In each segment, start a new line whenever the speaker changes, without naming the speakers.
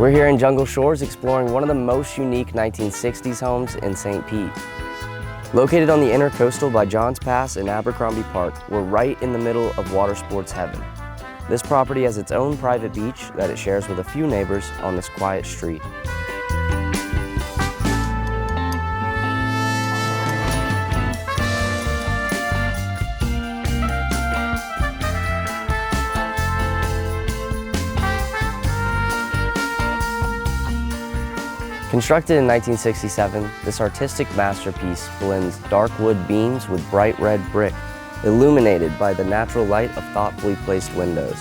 We're here in Jungle Shores exploring one of the most unique 1960s homes in St. Pete. Located on the intercoastal by Johns Pass and Abercrombie Park, we're right in the middle of water sports heaven. This property has its own private beach that it shares with a few neighbors on this quiet street. Constructed in 1967, this artistic masterpiece blends dark wood beams with bright red brick, illuminated by the natural light of thoughtfully placed windows.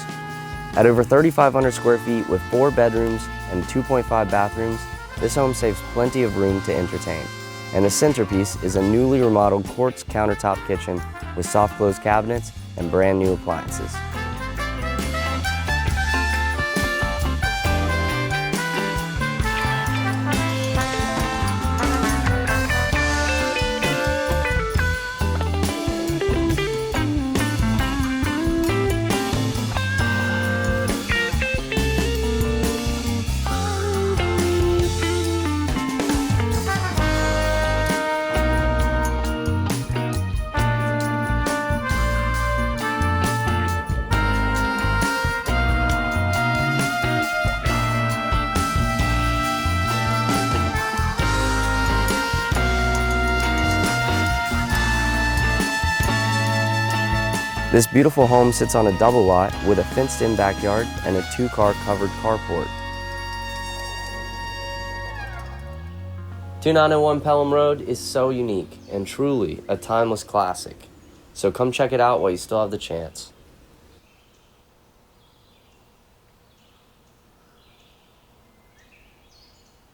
At over 3,500 square feet with 4 bedrooms and 2.5 bathrooms, this home saves plenty of room to entertain. And the centerpiece is a newly remodeled quartz countertop kitchen with soft close cabinets and brand new appliances. This beautiful home sits on a double lot with a fenced-in backyard and a 2-car covered carport. 2901 Pelham Road is so unique and truly a timeless classic. So come check it out while you still have the chance.